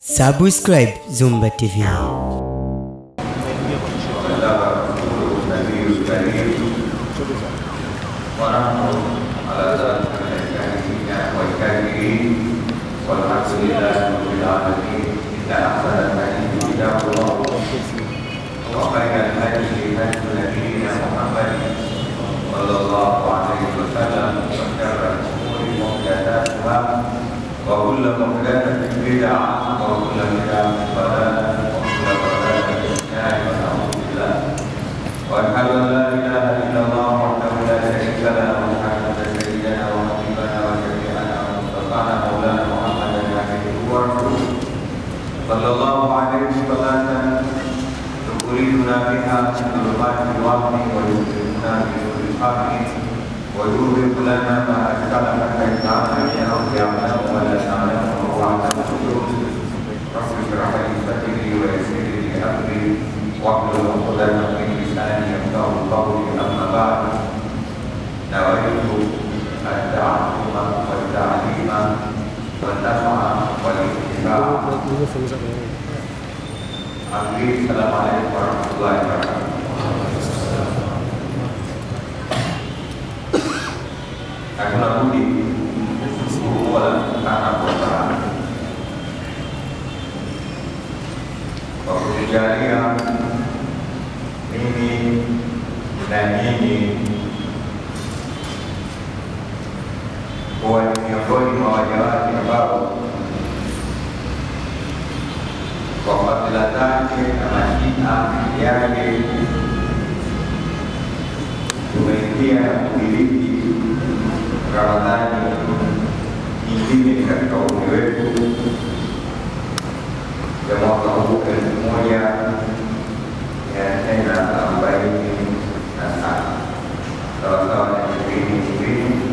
Subscribe Zumba TV. وكل محدثة بدعة وكل بدعة ضلالة وكل ضلالة في النار ونعوذ بالله وأشهد أن لا إله إلا الله وحده لا شريك له وأشهد أن سيدنا وحبيبنا وشفيعنا ومصطفانا مولانا محمدا عبده ورسوله صلى الله عليه صلاة يخرجنا بها من ظلمات الوهم ويخرجنا بنور الحق ويوهب لنا ما أشكالك إنعاما يعلم ولا نعلم وعلم القلوب رب اشرح لي صدري ويسر لي أمري واحلل عقدة من لساني يفقهوا قولي أما بعد نويت التعلم والتعليم والنفع والانتفاع. السلام عليكم ورحمة الله وبركاته. Hakuna budi kuola anapotaa kwa kujalia mimi na nyinyi kuwa ni miongoni mwa waja wake ambao kwa fadhila zake na mashia yake tumeingia na kudiriki Ramadhani nyingine katika umri wetu ya mwaka huu 1447 sawasawa na 2026.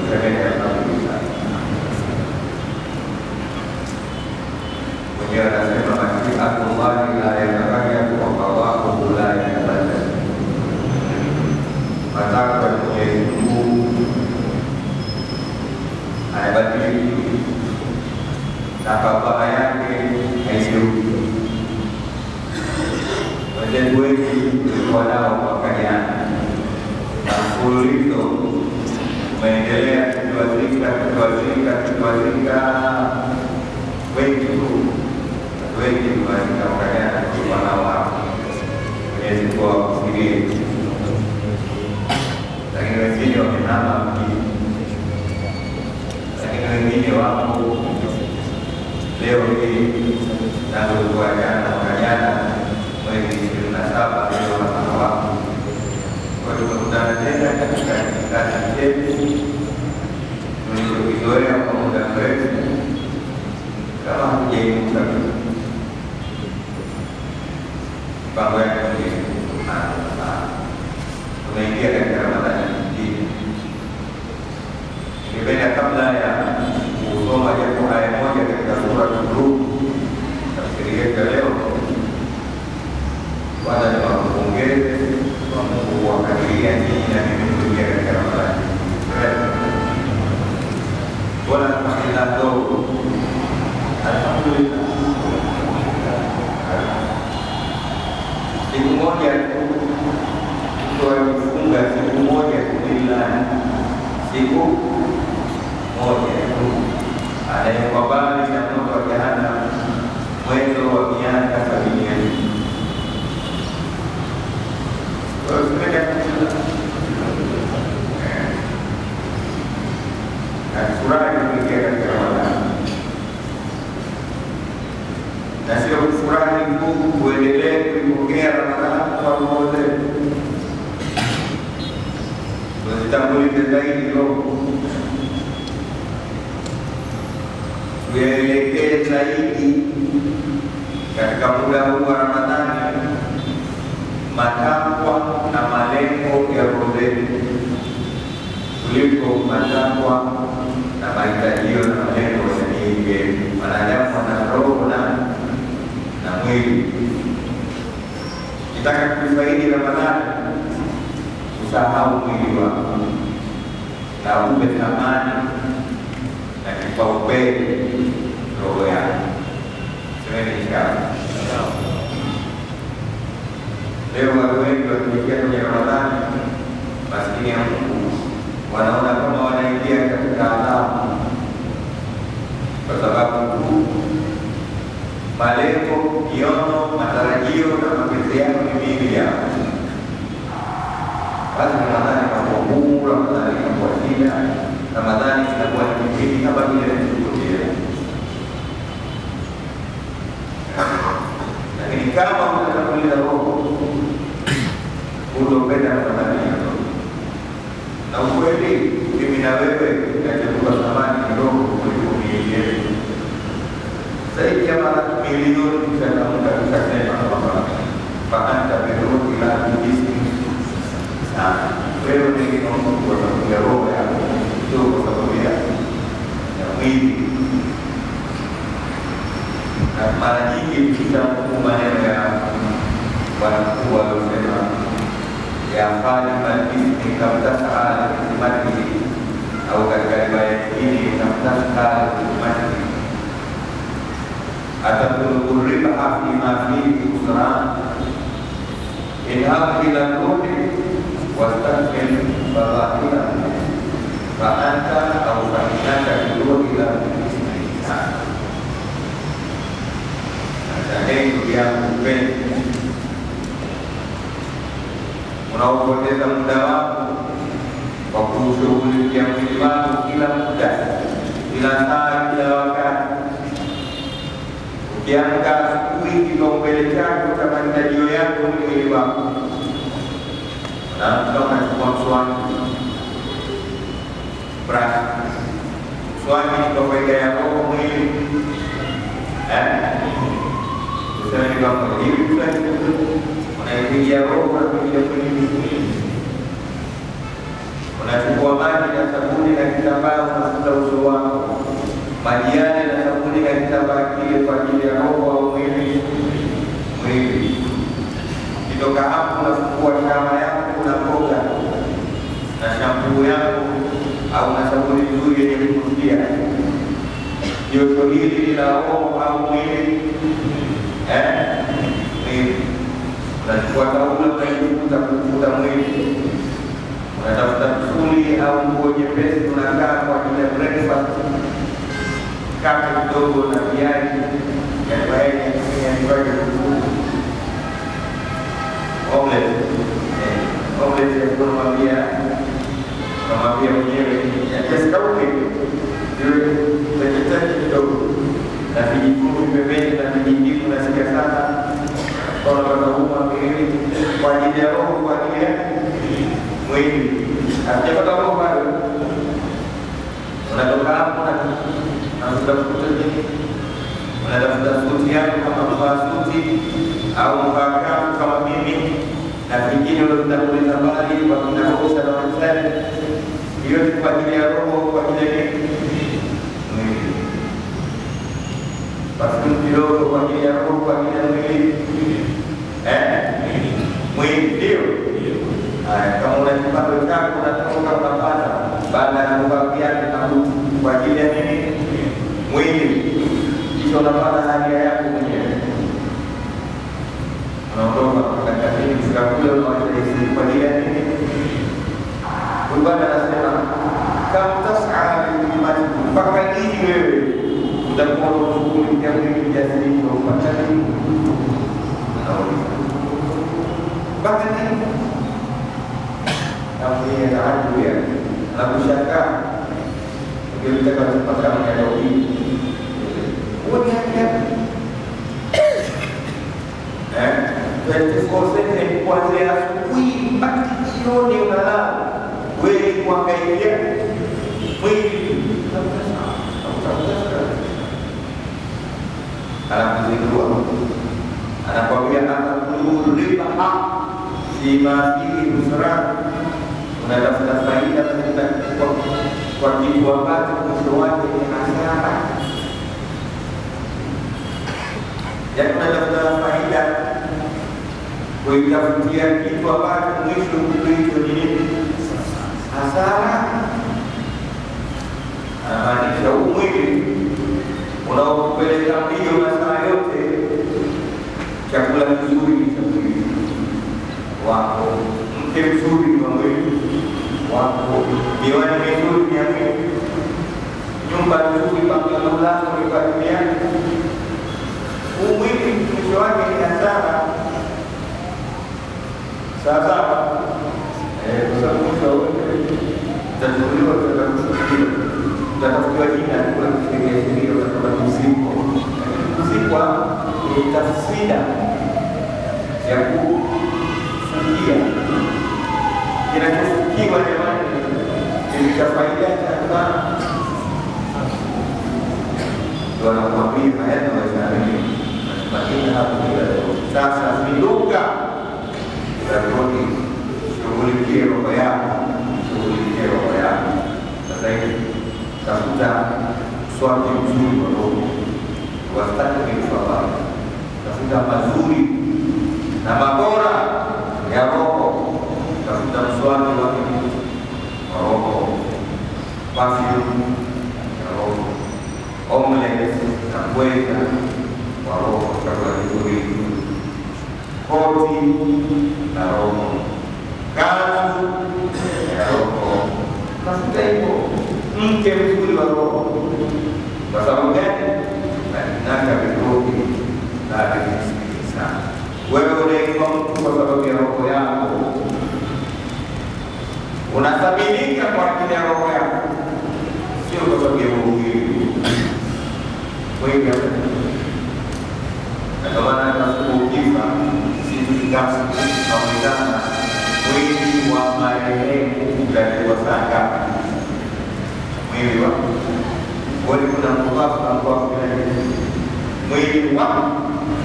Tuseme alhamdulillah. Mwenyewe anasema mashiatullahi la yataghayyar wa qada'uhu la yatabaddal. Matakwa ya Mwenyezi Mungu hayabadiliki na kabla yake haigeuki. Wenzetu wengi tulikuwa nao mwaka jana na mfululizo umeendelea kutuwazika wengi tu, wengi tuwazika mwaka jana tulikuwa nao hapo. Mwenyezi Mungu awafikirie, lakini wengine wamenama mjini, lakini wengine wapo leo hii na tulikuwa jana mwaka jana mwezi 27 leo hapa wapo. Kwa hiyo tumekutana tena katika kikao chetu tulichokizoea kwa muda mrefu kama hatujainuka mpango yake Mwenyezi Mungu subhanahu wa taala. Tunaingia katika Ramadhani nyingine. Ningependa kabla ya kusoma japo aya moja katika sura An-Nur, tafsiri yetu leo, kwanza niwapongeze kwa Mungu kuwakadiria nyinyi na mimi kuingia katika Ramadhani. Bwana tunakila ndogo, alhamdulillah. Siku moja wakifunga siku moja kulilani, siku moja tu, anayekuwa mbali na moto wa jehanamu mwendo wa miaka 70. Kwa hiyo tunafurahi kuingia katika Ramadhani, na sio kufurahi Mungu kuendelee kuipokea Ramadhani kwa roho zetu. Tuzitambulishe zaidi roho, tuelekee zaidi katika muda huu wa Ramadhani matakwa na malengo ya roho zetu kuliko matakwa na mahitajio na malengo ya miili yetu. Wanadamu wana roho na mwili. Kitaka kufaidi Ramadhani, usahau mwili wako na upe thamani na kipaumbele roho yako. semeni inshallah. Leo watu wengi wakiingia kwenye Ramadhani, maskini ya Mungu wanaona kama wanaingia katika adhabu, kwa sababu malengo, miono, matarajio na mapenzi yao ni mingi yao. Basi Ramadhani inakuwa ngumu, Ramadhani inakuwa shida, Ramadhani inakuwa ni kipindi kama vile tukutia. Lakini kama utatanguliza roho, utopenda Ramadhani yako. Na ukweli, mimi na wewe tunachukua thamani kidogo kuliko miili yetu. Zaidi ya mara milioni tunatamka tukasema kwamba faanta birruhi ila bijismi sana. Wewe ni Mungu kwa sababu ya roho yako, sio kwa sababu ya mwili. Na mara nyingi tukitamka maneno ya wanakuu waliosema yafanya majismi kamtasaala kisimati, au katika riwaya hii kamtasaala kisimati atabulu riba fi ma fihi usran inhab ila ruhi wastaqbil fadhila fa anta au fa innaka ruhi ila islam. Ndugu yangu mpenzi, unaopoteza muda wako kwa kushughulikia mwili wako kila muda, kila saa, kila wakati. Ukiamka asubuhi, kipaumbele chako cha mahitajio yako ni mwili wako. Unaamka unachukua mswaki, brush. Mswaki ni kwa faida ya roho, mwili. Useme ni kwamba hivi unaipigia roho, unapigia mwili. Unachukua maji na sabuni na kitambaa, unafuta uso wako. Maji yale na sabuni na kitambaa kile kwa ajili ya roho au mwili. Kitoka hapo unafungua shama yako, unakoga na shampoo yako au na sabuni nzuri yenye kuvutia. Joto hili la roho au mwili. Unachukua taulo kufuta mwili. Unatafuta msuli au nguo nyepesi, unakaa kwa ajili ya breakfast. Kaka kidogo na viazi ya baini ya kiwaje kuku omelette ya kumwambia mwenyewe ya kiasi kauke ziwe vegetarian kidogo na vijikuu pembeni na vijingimu na sika sana kwa unapata mwili kwa ajili ya roho, kwa ajili ya mwili. Hatujapata roho bado. Unatoka hapo na unatafuta nini? Unatafuta suti yako kama mvaa suti au mvaa kapu kama mimi na vingine uliotanguliza mbali kwa kinakosa na wenzani. Hiyo ni kwa ajili ya roho, kwa ajili ya mwili. Basi kidogo kwa ajili ya roho, kwa ajili ya mwili. Mwili ndio. Kama una kipato chako unatoka unapata baada ya kuvaa viatu na buti kwa ajili ya nini? Mwili. Kisha unapata haja yako mwenyewe. Unaondoka katika nini? Sikakule unawajahisi kwa ajili ya nini? Bwana anasema kama tas'ala bilimati, mpaka lini wewe utakuwa unashughulikia mwili jasiri kwa kupata nini? Mpaka nini? Namanya tahayu ya na kushangaa ukitaka kupata mwenye hii uone hapa 24/7 kuanzia asubuhi mpaka jioni unalala wewe kuangalia mwili anakuzindua, anakwambia atakulu riba fima fihi usran. Unatafuta faida kwa kitu ambacho mwisho wake ni hasara. Yaani unatafuta faida kuitafutia kitu ambacho mwisho hicho ni nini? Hasara. Anamaanisha huu mwili unaokupeleka mbio masaa yote mke mzuri wa mwili wako, miwani mizuri ya mwili, nyumba nzuri, pangalo lako likaribia. Huu mwili mwisho wake ni hasara. Sasa kwa sababu mwisho wote utachukuliwa, utatafutiwa jina kwa kufikiria kama mzigo. Mzigo ni tafsida ya kufukia. Kinachofukiwa jamani ni faida sana. Wanakuambia hayana wazani, lakini hapo sasa miluka Roni, shughulikie roho yako, shughulikie roho yako. Sasa hivi tafuta swali mzuri wa roho, wasitaki kifaa, tafuta mazuri na mabora ya roho, tafuta mswaki wa roho, perfume ya roho, omelette na kwenda wa roho, chakula kizuri, koti na roho, kanzu ya roho. Tafuta hivyo mke mzuri wa roho. Kwa sababu gani? Naka vizuri na vizuri sana. Wewe unaitwa mtu kwa sababu ya roho yako, unathaminika kwa ajili ya roho yako, sio kwa sababu ya mwili. Wewe ndio maana tunasukukifa sisi kama tunaonekana mwili wa marehemu ndio wasaka mwili wa wale kuna mbavu na mbavu mwili wa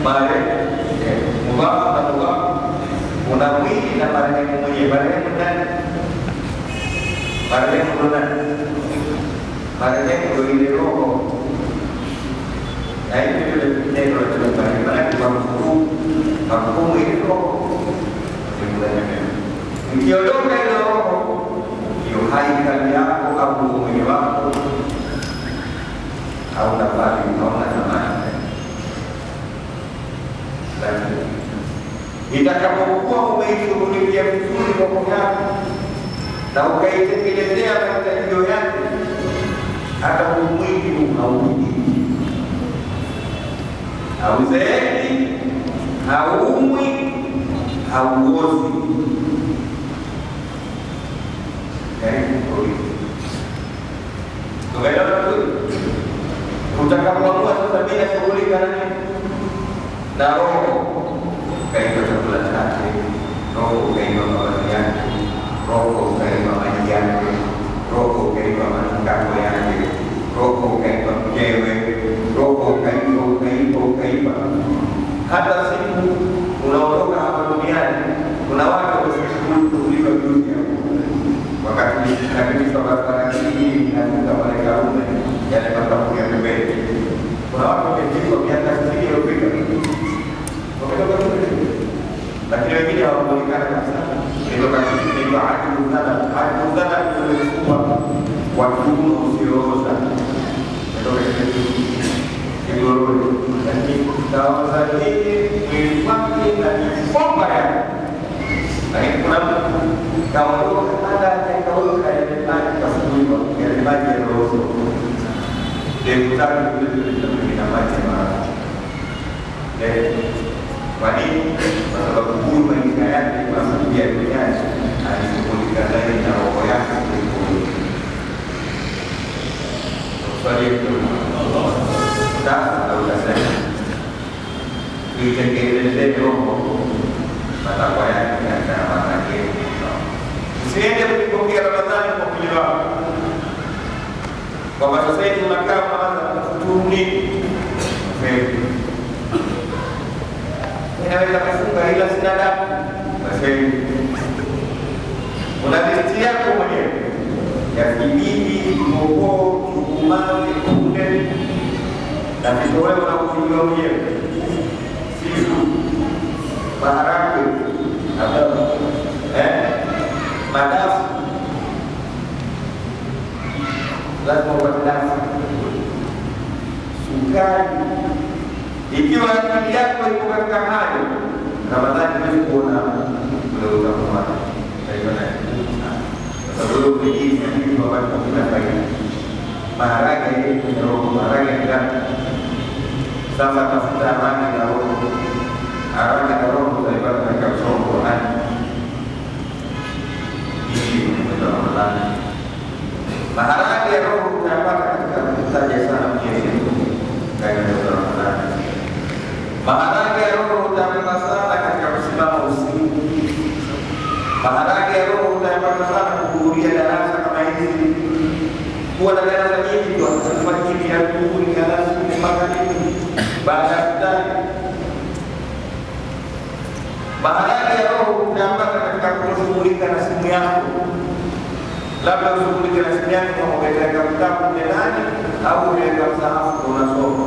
marehemu mbavu na mbavu una mwili na marehemu mwenye marehemu ndani. Marehemu ndo nani? Marehemu ndo ile roho. Na hivi ndio neno la Mungu. Maana kwa hukumu ile roho ukiondoka ile roho, hiyo haikali yako au mwili wako au nafasi unaona zamani. Lakini itakapokuwa umeishughulikia vizuri roho yako na ukaitekelezea mahitajio yake, hata mwili hauudi, hauzeeki, haumwi, hauozi. Utakapoamua sasa bila shughulika na roho, ukaiva chakula chake, roho ukaiva mavazi yake, roho ukaiva maji yake, roho ukaiva manukato yake, roho ukaiva mkewe, roho ukaiva. Hata siku unaondoka hapa duniani, kuna watu wasikuuliwa dunia wakati nakibishwa barabara hii inakuta pale Karume yale makampuni ya pembeni. Kuna watu wamejikwa miaka 60 iliyopita wametoka kule, lakini wengine hawakuonekana kabisa. Kutoka kipindi cha Aduzana kulikuwa watu usiooza kutoka Kigoroni, lakini tawaza hii mwili wake na kifomba yake. Lakini kuna kama ndio hata akaoka ile maji kasuliwa ile maji ya roho ndio kutaka kutumia maji mara. Kwa nini? Kwa sababu huyu maisha yake kwa sababu ya duniani alishughulika zaidi na roho yake kuliko swali Allah. Sasa utasema itekeleze roho matakwa yake na mataki. Usiende kupokea Ramadhani kwa mwili wako. Kwa sasa hivi unakaa kwanza kufuturu nini? Wewe unaweza kufunga ila sina damu. Basi una listi yako mwenyewe ya kibidi, moko, chukumani, kunde na kitoweo na kufikiwa mwenyewe. Sifu maharagwe madafu lazima uwadafu, sukari. Ikiwa akili yako iko katika hayo, Ramadhani huwezi kuona ule utamu wake. Wewe kujini kitu ambacho kina faida. Maharage ni roho, maharage ni damu. Sasa tafuta amani na roho. Amani na roho utaipata katika kusoma Qur'ani. Hii ni mwezi wa Ramadhani. Maharage ya roho utayapata katika kutaja sana Mwenyezi Mungu katika mwezi wa Ramadhani. Maharage ya roho utayapata sana katika kusimama usiku. Maharage ya roho utayapata sana kuhudhuria darasa kama hizi. Kuwa na darasa nyingi kwa sababu ya kuhudhuria darasa ni magharibi baada ya kutani. Maharage ya roho utayapata katika kushughulika na simu yako. Labda ushughulike na simu yako kama umeweka vitabu ndani au umeweka msahafu unasoma.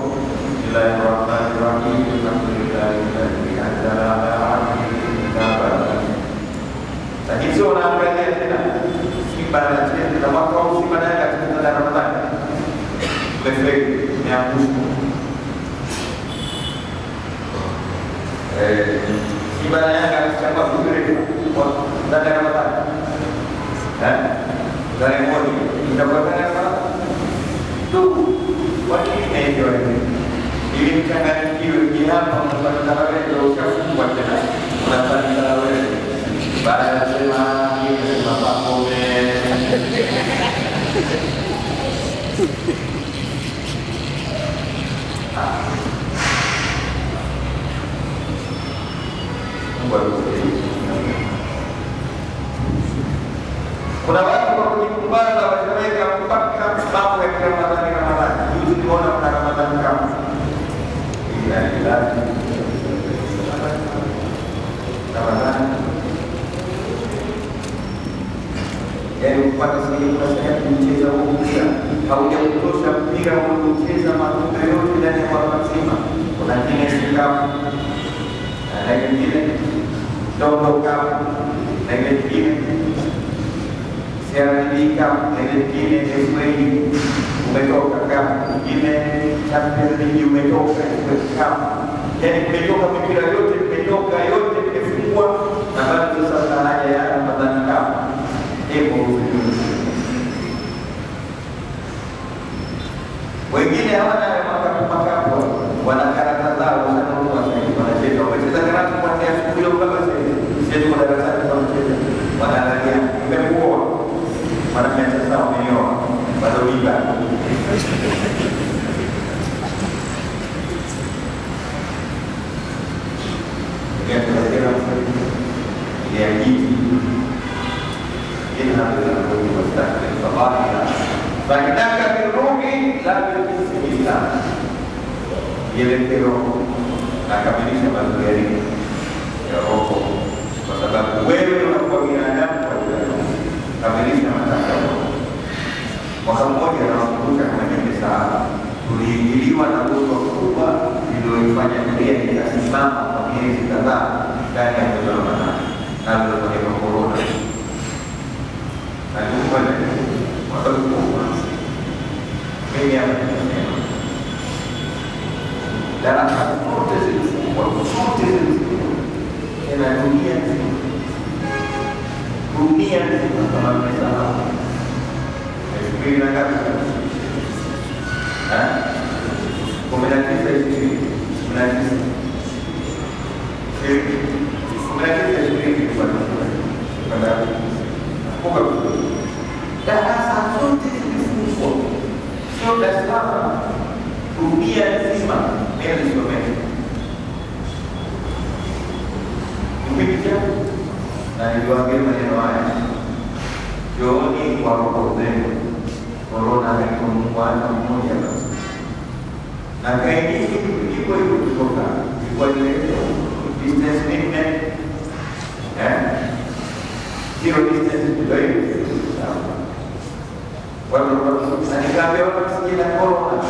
Bismillahirrahmanirrahim. Alhamdulillahi anzala ala abdihi kitaba. Lakini sio unaangalia tena Simba na tena kama kwa Simba na katika Ramadhani. Umefeli ni anguko. Simba na Yanga katika vizuri kwa ndani ya Ramadhani. Dari moja mtapatana sana tu wakati hiyo ili mchanganyikiwe hapa mnapata wale ndio ushafungwa tena unafanya wewe baada ya sema hivi mapakome kuna watu kwa kujipumbaza wataweka mpaka mambo ya Ramadhani Ramadhani. Juzi tunaona kuna Ramadhani kama ila Ramadhani. Yaani kupata sehemu kwa sababu kucheza mpira haujamtosha mpira unaocheza matunda yote ndani ya mwaka mzima. Kuna kile sikapu na kingine ndogo kapu na kingine Serandika mwingine Eswahili umetoka kama mwingine Champions League umetoka kama yani umetoka mpira yote umetoka yote umefungwa na bado sasa haja ya Ramadhani kama hebu wengine hawana makapu wana karata zao wanacheza wamecheza karata kwa siku ile mpaka sisi kwa darasani tunacheza wanaangalia umekuwa wanapenda sana umeoa bado biba ya tunasema ya hivi ina mstari sabani baada ya kirumi la bismillah ile kero akamilisha mazoezi ya roho kwa sababu wewe unakuwa binadamu kamilisha matakwa. Mwaka mmoja nawakumbusha kama nimesahau, tuliingiliwa na gonjwa kubwa lililoifanya dunia ikasimama kwa miezi kadhaa ndani ya mwezi wa Ramadhani, nalo linaitwa korona. Na tukwenda mwaka mkubwa mimi hapa nimesema darasa zote zilifungwa, tena dunia nzima kama mmesahau 2000 na ngapi? 19 darasa zote zilifungwa, sio Dar es Salaam, dunia nzima ilisomeka. Na niliwaambia maneno haya, jioni kwa roho zenu, korona haikumbwana mmoja basi. Na kaini iko kutoka kwa ile distance movement, zero distance ndio sawa. Watu wananiambia wasikia korona,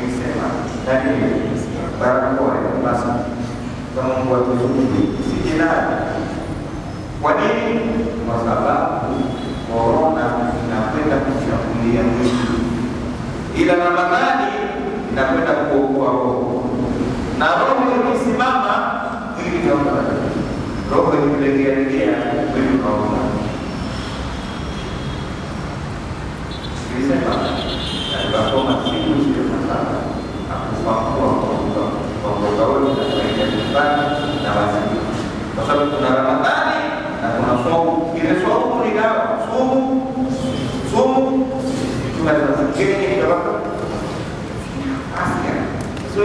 nisema ndani barakoa basi kama watu wote sikina. Kwa nini? Kwa sababu korona inakwenda kushambulia mwili, ila Ramadhani inakwenda kuokoa roho, na roho ikisimama mwili unaona, roho ikilegea mwili unaona. depan na wajibu, kwa sababu kuna Ramadhani na kuna somo. Ile somo ni dawa, somo tunazofikiri ni dawa afya. So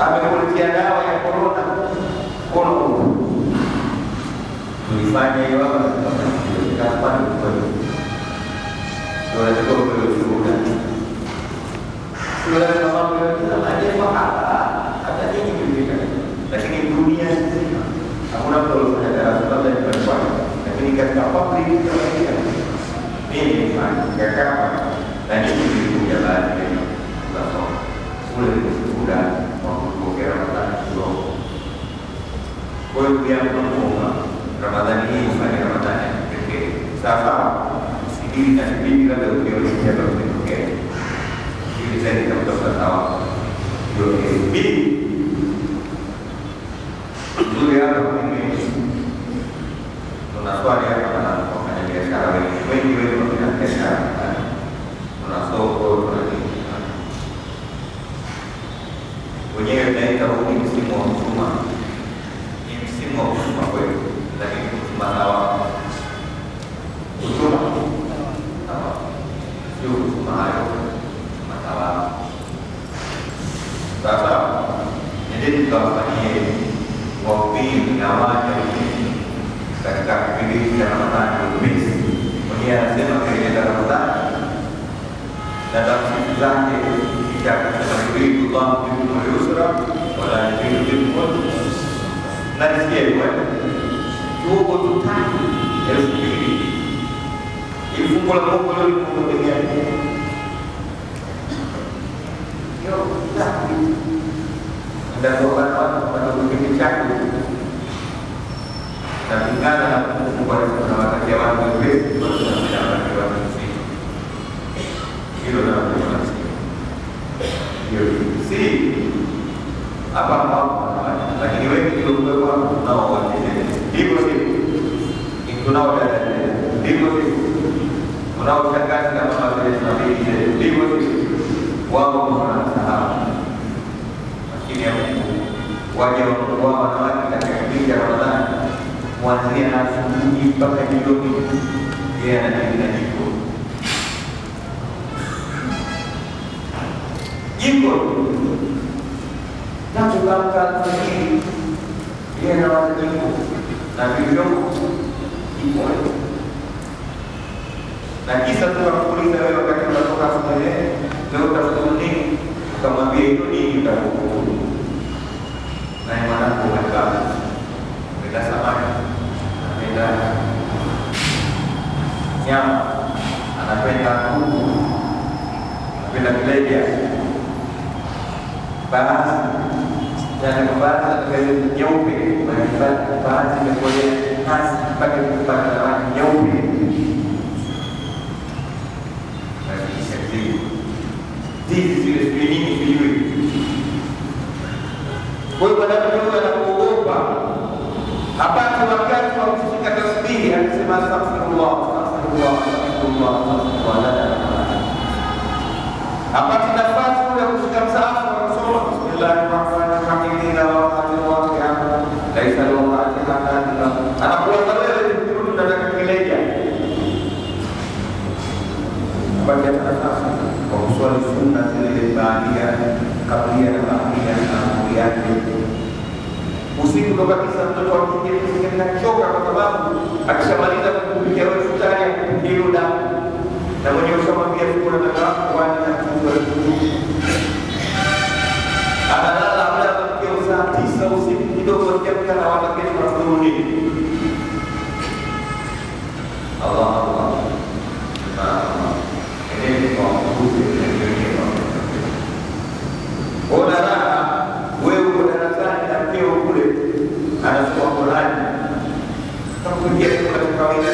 amekuletea dawa ya corona, tulifanya hiyo hapa kama tunataka kushuhudia sura mambo yote anajua hata nini kilifika, lakini dunia nzima hakuna mtu aliyefanya darasa labda ilikuwa, lakini katika public ya mimi nifanya kama na nini kilikuja baada ya kusoma ule ushuhuda wa kupokea Ramadhani kidogo. Kwa hiyo pia tunaomba Ramadhani hii ufanye Ramadhani pekee. Sasa sibiri na sibiri labda ukionyesha kwa kutokea. Ili zaidi kutafuta sawa. Ndio pili. Nzuri hapa mimi tuna swali hapa na wafanya biashara wengi wanafanya biashara. Tuna soko, tuna wenyewe tunaita huu ni msimu wa huduma. Ni msimu wa huduma kwetu, lakini huduma sawa. Huduma sawa, sio huduma hayo, huduma sawa. Sasa nendeni tukawafanyie wahubiri na waja katika kipindi cha Ramadhani upesi. Mwenyewe anasema katika Ramadhani na tafsiri zake yuridu Allahu bikum al-yusra wa la yuridu bikum al-usra. Na nisikie hivyo tuko tutani elfu mbili ifungo la Mungu leo liko duniani yo tapi ndio kwa kipindi chake na kulingana na Mungu kwa sababu ya watu wengi wanasema watu hilo na si apa lakini wengi ndio kwa nao wote hivyo tunao hivyo unaoshangaza kama vile tunabidi hivyo wao wanasahau, lakini waje wao wanawake katika kipindi cha Ramadhani kuanzia asubuhi mpaka jioni yeye anaendelea jiko na tukaka sisi yeye na wajiko na vivyo jiko na kisa tunakuuliza wewe wakati unatoka shule leo utafuta nini, ukamwambia hiyo nini utakuwa na mwanangu akaa bila samaki bila nyama anapenda kuku anapenda kileja bahasa dan bahasa terkait nyeupe bahasa boleh khas pada orang nyeupe bagi seksi di sini ini kwa pada mtu anakuogopa hapati wakati wa kushika tasbihi anasema astaghfirullah hapati nafasi ya kushika msahafu Bismillahirrahmanirrahim laisa lahu anakuwa wewe mtu unataka kileja baada ya nafasi kwa kuswali sunna zile baadia kabla na baada na yake usiku kutoka kisa mtoto wa kike anachoka kwa sababu akishamaliza kupikia wewe futari hilo na mwenye ushamwambia kuna nataka kuani na kuwa analala baada ya saa 9 usiku kidogo akiamka na watu kesho wanarudi. Allah ini kwa kuhusu ona raha wewe uko darasani na pia kule anasoma Qur'ani kama kuingia kwa kawaida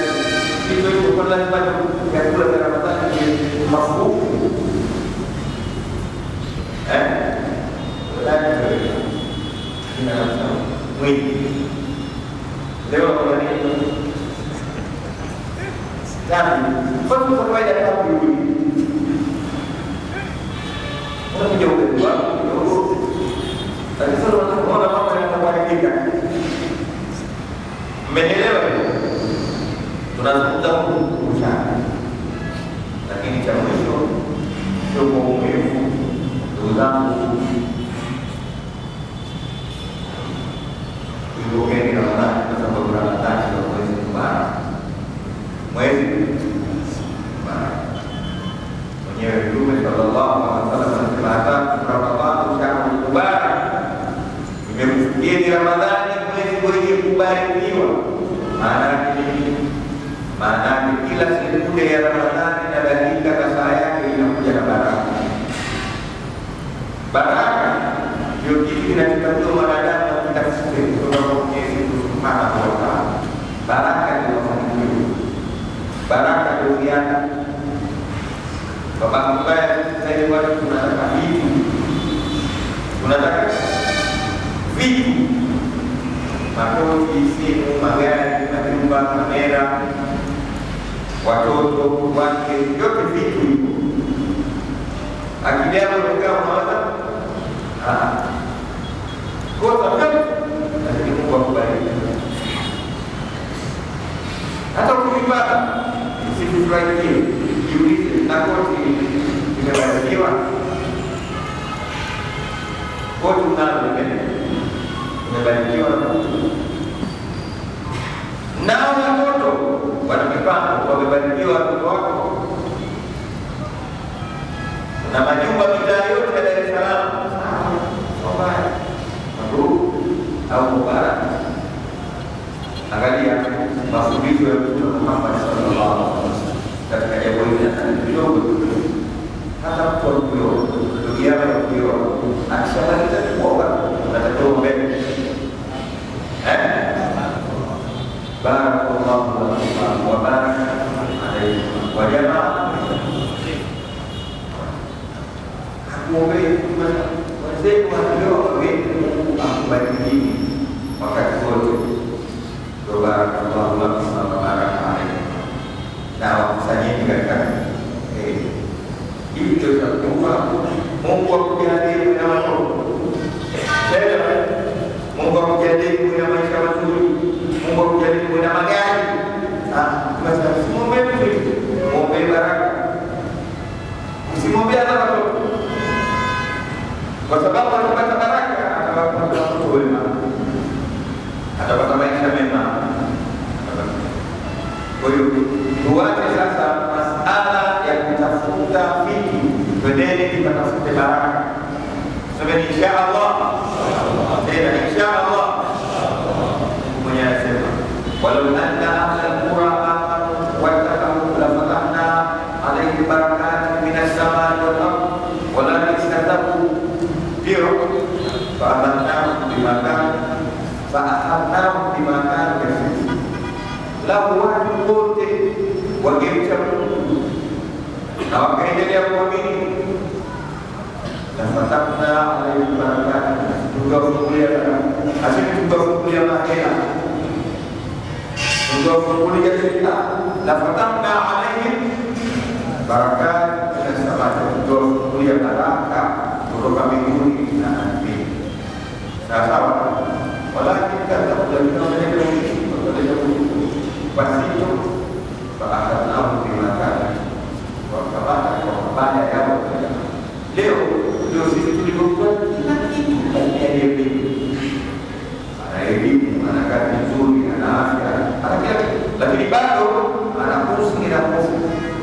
hizo kwa lazima ya kula za Ramadhani mafuku leo kwa nini tapi kwa kawaida kama hivi unajua kwa lakini sasa unaona mambo Mmenielewa hiyo? Tunazungumza kukumbushana, lakini cha mwisho sio kwa umuhimu, ndugu zangu, kuipokeni Ramadhani kwa sababu Ramadhani ndio mwezi mbaraka, mwezi mbaraka. Mwenyewe Mtume sallallahu alaihi wasallam anasema hata Ramadhani shahrul mubarak, imekufikieni Ramadhani mwezi wenye kubarikiwa. Maana yake kila sekunde ya Ramadhani na dakika na saa yake inakuja na baraka. Baraka ndio kitu kinachotakiwa mwanadamu akitafute kutoka kwa Mwenyezi Mungu Subhanahu wa Ta'ala. Baraka ndio mafanikio, baraka ndio ziada. Baba mbaya sasa hivi watu tunataka vitu, makochi, simu, magari, majumba, kamera, watoto, wake, yote vitu hivyo. Akili yako imekaa unawaza kosa vyote, lakini Mungu akubariki. Hata ukivipata usifurahie, jiulize, na koti imebarikiwa? Koti unalo umebarikiwa na Mungu? Nao watoto wana mipango, wamebarikiwa watoto wako? Na majumba mitaa yote ya Dar es Salaam mabruk au mubarak. Angalia mafundisho ya Mtume Muhammad sallallahu alaihi wasallam katika jambo hili, kidogo hata mtu akioa, ndugu yako akioa, akishamaliza kuoa unatakiwa mbele barakallahu lakum wa baraka alaykum wa jamaa. Hakuombei wazee walioa wengi, Mungu akubariki wakati wote. Barakallahu lakum wa baraka alaykum. Na wakusanyeni katika hivi ndio tutakuwa Mungu akujalie na watoto. Mungu akujalie kuwa na maisha mazuri. Mungu akujalie kuwa na magari. Basi muombe vitu, muombe baraka. Usimwombee hata watoto, kwa sababu atapata baraka, atapata watoto wema, atapata maisha mema. Kwa hiyo tuache sasa masala ya kutafuta vitu, twendeni tukatafute baraka. Semeni insha Allah, tena insha Allah. Mwenye anasema walau anna ahlal qura amanu wattaqu lafatahna alayhim barakatin minas samai wal ardh walakin kazzabu fa'akhadnahum bima kanu yaksibun. Lau watu wote wangemcha Mungu na wakaendelea kuamini, lafatahna alayhim barakatin, tukafungulia mahela, tukafungulia sita, lafatahna alayhim barakatin minas samai, tukafungulia baraka kutoka mbinguni na ardhini. Sawa, walakin kazzabu, lakini wanaendelea pasito faakhadnahum bima kanu, wakapata kwa mabaya yao. Leo ndio sisi tulivyokuwa kila kitu ndani ya elimu, ana elimu, ana kazi nzuri, ana afya, ana kila kitu, lakini bado ana hofu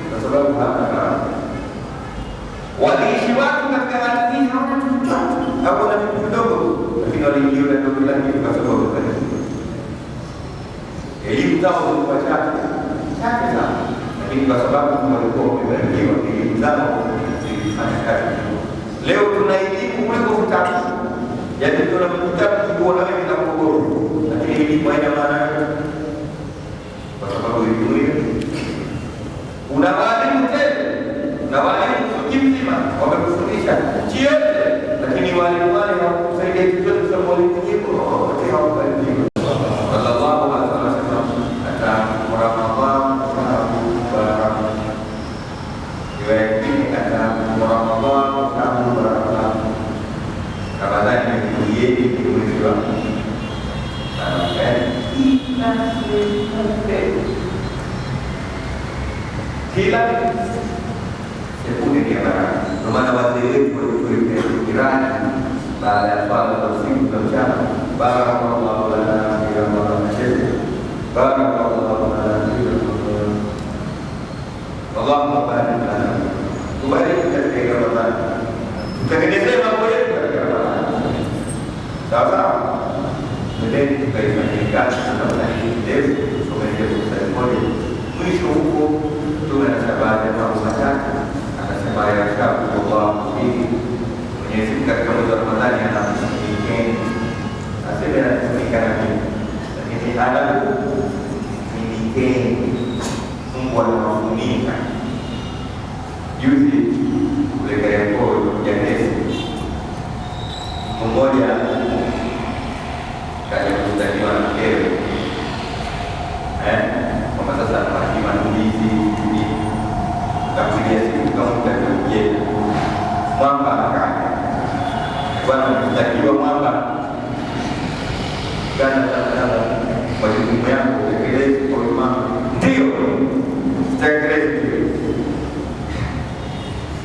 kwa sababu hana baraka. Waliishi watu katika ardhi hawana chochote, hawana kitu kidogo, lakini waliingiwa na ndogo lake kwa sababu elimu zao zilikuwa chache sana, lakini kwa sababu walikuwa wamebarikiwa, elimu zao zilifanya kazi. Leo tuna elimu kuliko vitabu, yaani tuna vitabu kuona wewe na kugoro, lakini elimu haina maana yoyote, kwa sababu elimu hiyo una walimu tele na walimu mji mzima wamekufundisha nchi yote, lakini walimu wale hawakusaidia chochote, kwa sababu walimu nyingi wote hawakubarikiwa. Ramadhani ni mwezi wa kila sekunde dia barang. Kemana wazir itu kirani baada ya swala za usiku za mchana. Barakallahu lana fi Ramadan, barakallahu lana fi Ramadan. Allahumma barik lana, tubariki katika Ramadan, tutengenezee mambo yetu katika Ramadan. Sawa, jadi tukaifanyika namna hii leo, tumeelekea kusali moja. Mwisho huko tunasema baada ya mambo matatu, anasema ya shabu Allah fihi, Mwenyezi Mungu katika mwezi wa Ramadhani anamsikeni, aseme anatumika na mimi, lakini adabu milikeni, Mungu anawafunika. Juzi kule Kariakoo ya kesi, mmoja kaja kustaniwa na mkewe, kwamba sasa anahakima nulizi kapigia siku kama utakuja mwamba akaja bwana mtakiwa mwamba gana tata majukumu yako utekeleze kwa imani. Ndio tekeleze.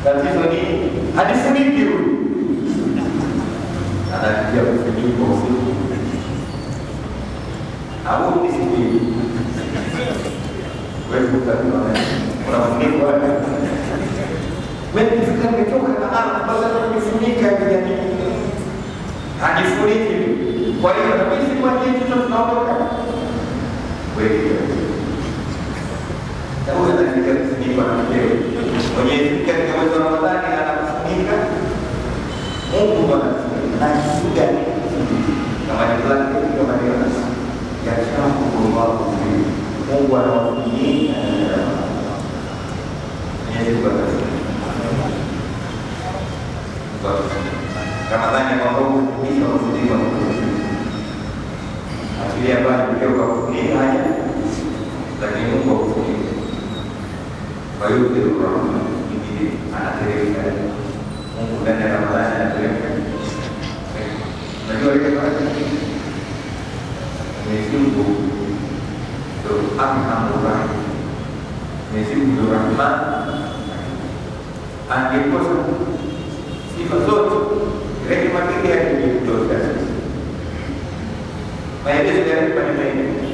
Tatizo ni hadifuniki huyu anakuja kufunika usiku au nisiki wewe utakuwa unafunikwa. Mimi nifikiri nimetoka na basi kufunika yani hadifuniki. Kwa hiyo kabisa kwa kitu tunaondoka wewe sababu anataka kufunikwa na mkewe. Mwenyezi Mungu katika mwezi wa Ramadhani anakufunika. Mungu anakufunika na suga kama ni plani kama ni ya shamu kwa Mungu anawafunika. Mwenyezi Mungu anakufunika. Ramadhani mwaka huu kumisha kufunika asili ambayo kwa kufunika haya, lakini Mungu akufunika. Kwa hiyo ndio Ramadhani anateremka. Mungu ndani ya Ramadhani anateremka. Najua ile kazi Mwenyezi Mungu ndio Arhamur Rahim. Mwenyezi Mungu ndio Rahman. Angekosa sifa zote, rehema pekee yake ndio kutosha. Maelezo ya rehema ni mengi.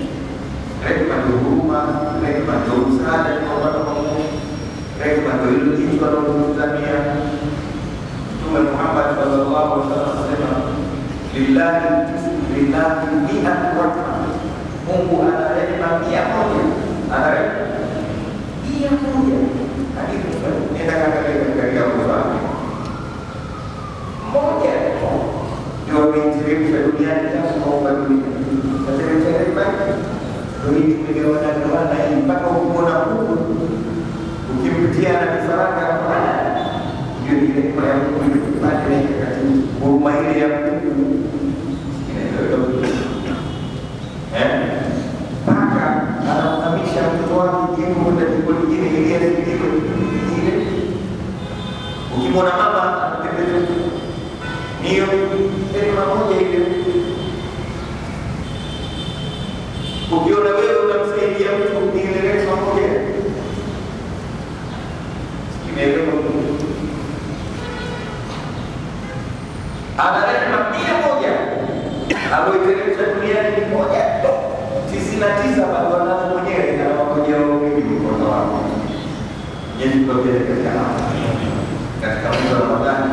Rehema ndio huruma, rehema ndio msaada kwa watu wa Mungu, rehema ndio ile kitu anachozamia. Mtume Muhammad sallallahu alaihi wasallam anasema lillahi mi'atu rahma, Mungu ana rehema 100. Ana rehema 100. Hadithi nenda katika Qur'an moja ndio ameiteremsha duniani tangu kubadilika. Ateremsha rehema ndio tumegawana hii mpaka ukiona Mungu ukimpitia na kifaranga ndio ile rehema ya Mungu baadaye katika huruma ile ya Mungu mpaka anamhamisha mtoto wake jengo kwenda jengo lingine ili asikiwe ile. Ukimwona mama anatembea niyo rehema moja ile. Ukiona wewe unamsaidia mtu ile rehema moja. Imeelewa? Ana rehema 100 aloiteremsha duniani ni moja tu. 99 bado anazo mwenyewe na wamoja wawili mkono wako. Yesu tokea katika mwezi wa Ramadhani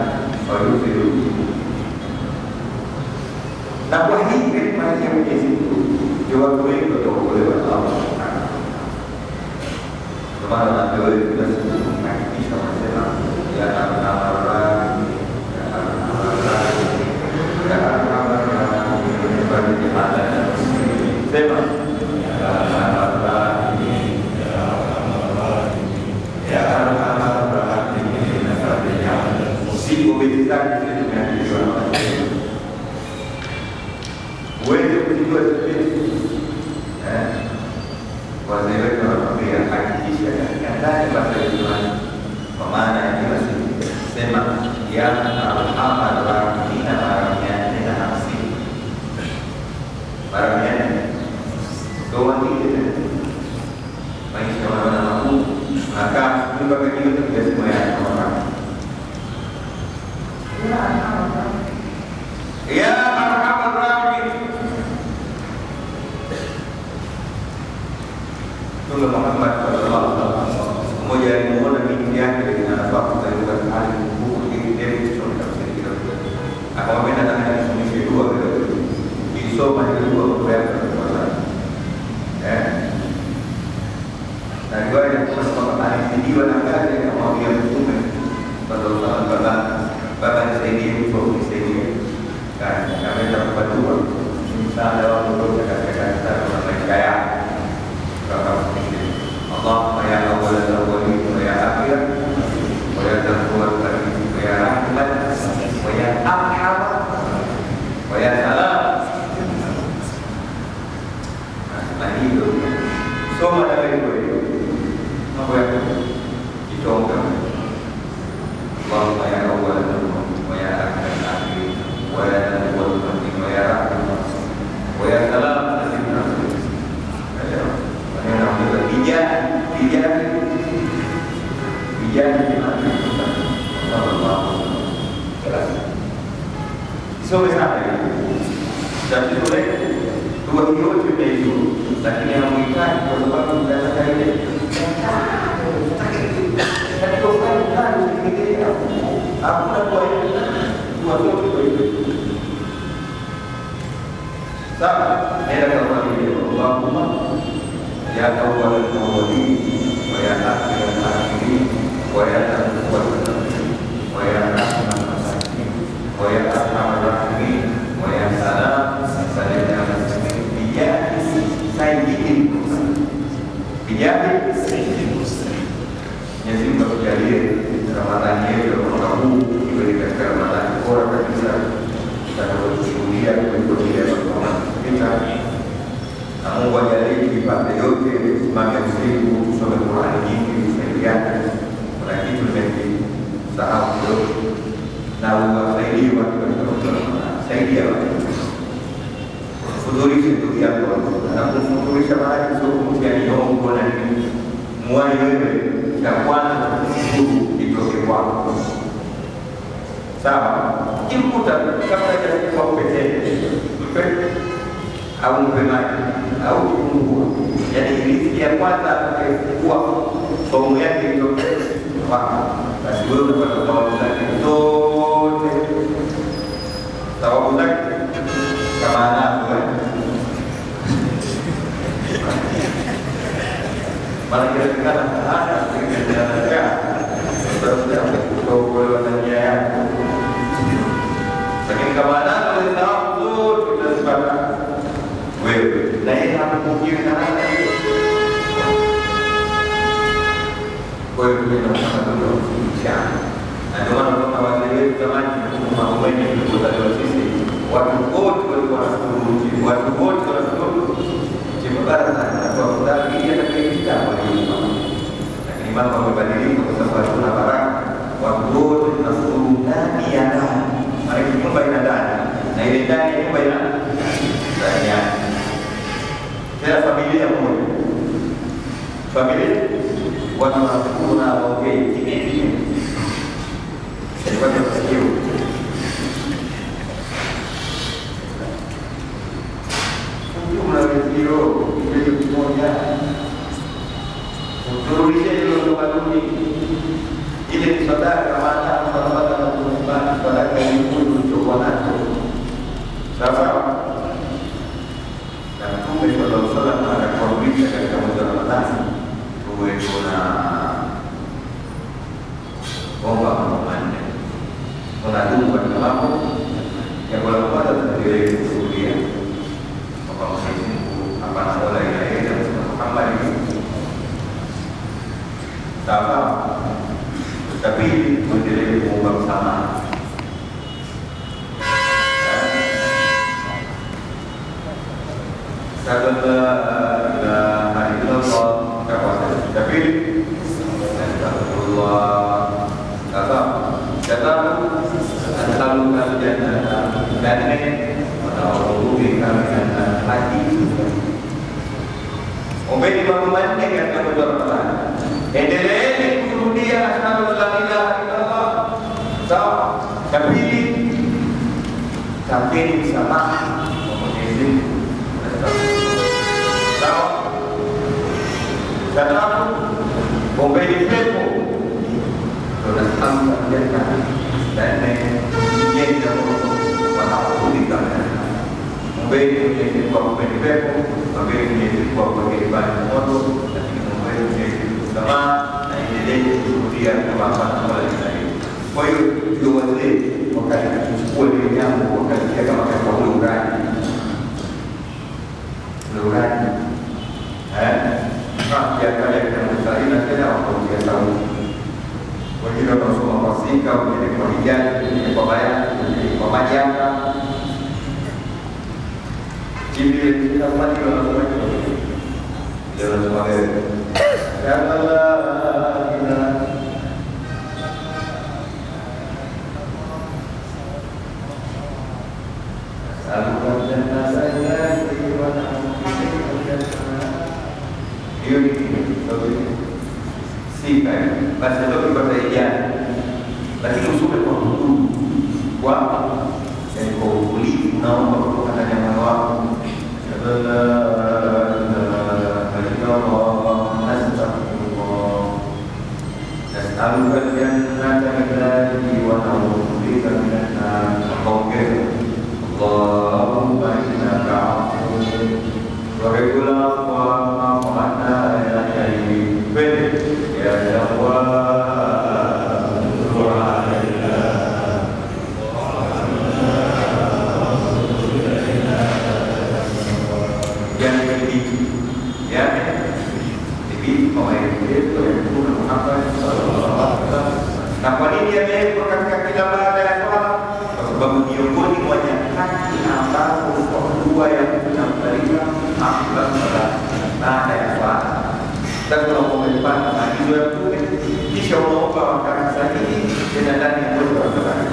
waliuziru. Na kwa hii rehema ya Mwenyezi Mungu ndio watu wengi wataokolewa na Allah. Kwa maana napewa kila siku hakikisha wanasema ya Rabbana sema usiku bezizake zile tumeandikwa uweze kujua zipezi. Wazee wetu wanakwambia hakikisha katika ndani masalimani, kwa maana ya kila siku sema ya Arhamar Rahimina mara 450 mara 400 Mtume Muhammad sallallahu alaihi wasallam mmoja alimuona binti yake anafaa kuzaliwa hali ngumu ili ndio kusoma tafsiri kidogo. Akamwambia nataka nisomeshe dua kidogo. Isoma ile dua kwa yako kwa sana. Na dua ile kwa alifidiwa na kazi akamwambia Mtume sallallahu alaihi wasallam baba nisaidie mtu unisaidie. Kazi ameenda kupatiwa msaada wa kutoka katika kazi za maisha yake. اللهم يا أول الأولين ويا آخر ويا ذا القوة ويا رحمة ويا أرحم ويا سلام. Itu semua ada itu. Apa yang dicontoh? Allahumma ya awwal wa ya akhir wa ya ذا القوة ويا رحمة ويا سلام. Sio sana jadi boleh dua hiyo juga itu lakini yang mengikat kwa sababu tunataka ile katika ufanye kazi nyingine hakuna kwa hiyo dua zote kwa hiyo sawa nenda kwa hiyo Allahumma ya awwal al-awwalin wa ya akhir al-akhirin wa ya ذا القوة wa ya arham al-rahimin wa ya arham ar-rahimin wa ya salam sallallahu sayyidil sayyidil Mwenyezi Mungu atujalie Ramadhani yetu mwaka huu iwe katika Ramadhani bora kabisa tutakaposhuhudia kuendelea kwa kita. Na Mungu ajalie vipande yote tusimame usiku tusome Qur'ani nyingi tusaidiane. Kuna kitu nimesahau kidogo na uwasaidie watu saidia watu kufudurisha ndugu yako na kumfudurisha mahali sio kumtia nyongo na nini mwani wewe na kwanza kushukuru itoke kwako. Sawa? Kimkuta kabla ya kwa pekee au mpemaji au kufungua. Yaani riziki ya kwanza atakayefungua somo yake itoke kwako. Basi wewe unapata thawabu zake zote. Thawabu zake kama anazo malah kira-kira ada kira-kira terus kutokolewa na nia yako. Lakini kama anazo zile thawabu zote utazipata wewe na yeye hakupungiwi na nani. Kwa hiyo tunataka kushirikiana. Na ndio maana kama wazee wetu zamani mambo mengi tulipozaliwa sisi watu wote walikuwa wanashukuru, watu wote wanashukuru. Jibara sana kwa sababu hii atakayepita kwa hiyo. Lakini mambo yamebadilika kwa sababu hatuna baraka. Watu wote tunashukuru ndani ya ndani. Maana nyumba ina ndani na ile ndani ya nyumba ina ndani yake. Kila familia moja. Familia watu wanashukuru na waongee kimya. Kwa hiyo Mnawezio ili kimoja uturudishe hilo kanuni ile sadaka maana tunapata na kumbana sadaka ya Mungu tulichokuwa nacho. Sasa na Mtume sallallahu alaihi wasallam anakuamrisha katika mwezi wa Ramadhani tuwe tuna omba mambo manne. Tunadumu katika mambo ya kwa kwanza tunaendelea kushuhudia kwa Mwenyezi Mungu hapa na wala ile ya Muhammad. Sawa. Tapi tuendelee kuomba msamaha. Sallallahu alaihi wasallam tapi Allah kata selalu kerjaan dan atau kami hati Obedi mamande katika Ramadhani. Endeleeni kurudia ashhadu an la ilaha illallah. Sawa. Ya pili, takeni msamaha kwa Mwenyezi Mungu. Sawa. Tatu, ombeni pepo. Tunasema jana dan yang wanaohusika ombeni Mwenyezi Mungu akupe pepo, ombeni Mwenyezi Mungu akupe moto, lakini ombeni Mwenyezi Mungu msamaha na endelee kushuhudia kama hapa hivi. Kwa hiyo ndio wazee wakati kuchukua ile jambo wakati kama kwa urani. Urani. Ya kale kuna msaada tena wakuongea sauti. Wengine wanasoma masika, wengine kwa vijana, wengine kwa baya, wengine kwa majanga. Jibril kita mati dalam mereka. Dalam mereka. Ya Allah, kita salukan dan saya beribadah. Ini sika basi ndio kwa vijana, lakini usome kwa huduma kwa kwa ulivu naomba kutoka ndani ya moyo wako. Nas'aluka al-jannata billahi wa na'udzu bika minan nar. Allahumma innaka 'afuwwun tuhibbul 'afwa fa'fu 'anna ya karim. Ya Jawwad. Na kwa nini yamewekwa katika kila baada ya swala? Kwa sababu miongoni mwa nyakati ambazo kwa dua ya kumtaria afla baada ya swala. Sasa unapompata maagizo ya Mtume kisha unaomba wakati sahihi tena ndani ya mwezi wa Ramadhani.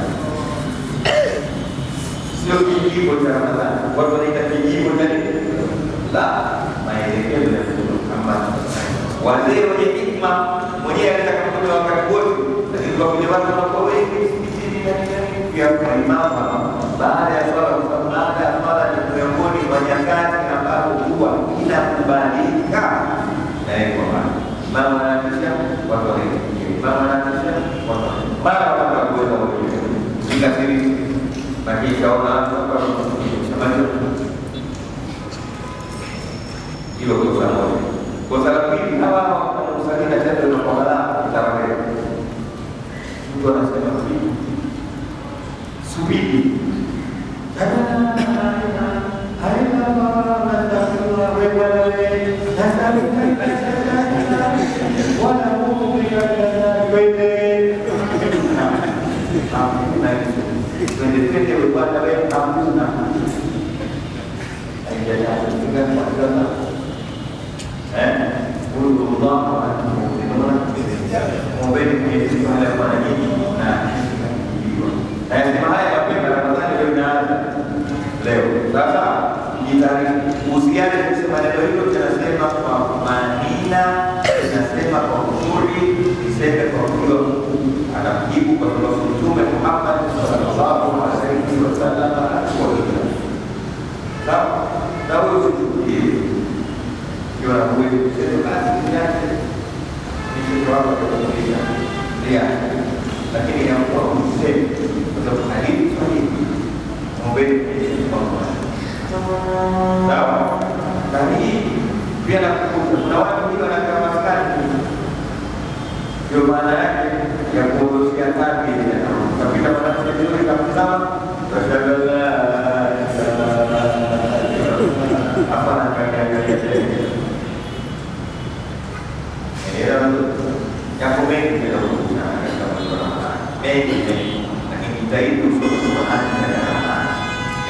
Sio kijibu cha Ramadhani. Watu wanaita kijibu cha nini? La, maelekezo ya Mtume Muhammad. Wazee wenye hikma mwenyewe anataka kutoa wakati wote, lakini kwa vile watu wanakuwa wengi msikitini na nini pia kwa imama baada ya swala, kwa sababu baada ya swala ni miongoni mwa nyakati ambapo huwa inakubalika. Kwa maana mama anatisha watu wengi, mama anatisha watu wengi, mara watakuweza wengi sikasiri baki kaona watu hapa shamani hilo kwa sababu kwa sababu hivi hawa wanakusanyika tendo la kwa kitawale. Mtu anasema hivi. Subiri. Haina baba natakuwa wewe. Nasali wala Mungu wewe. Twende upande wewe hakuna. Haijajaa tinggal kwa Allah ombeni Mwenyezi Mungu ala kwa nyinyi na sema haya mapema Ramadhani leo inaanza leo. Sasa usiane kusema neno hilo, tunasema kwa manila, tunasema kwa uzuri, iseme kwa hiyo anajibu kwa sababu Mtume Muhammad sallallahu alaihi wasallam alikuwa sawa sawa. Usichukie Jua kuweza kusema basi yake ni kwa sababu ya kulia, lakini inakuwa msemi kwa sababu hadithi sahihi ombeni kwa sawa. Na hii pia nakumbuka kuna watu wengi wanakaa maskani, ndio maana yake ya kuondosha dhambi na kapita wanafanya vizuri kabisa apa nak yang komen kita lakukan lakini kita itu semua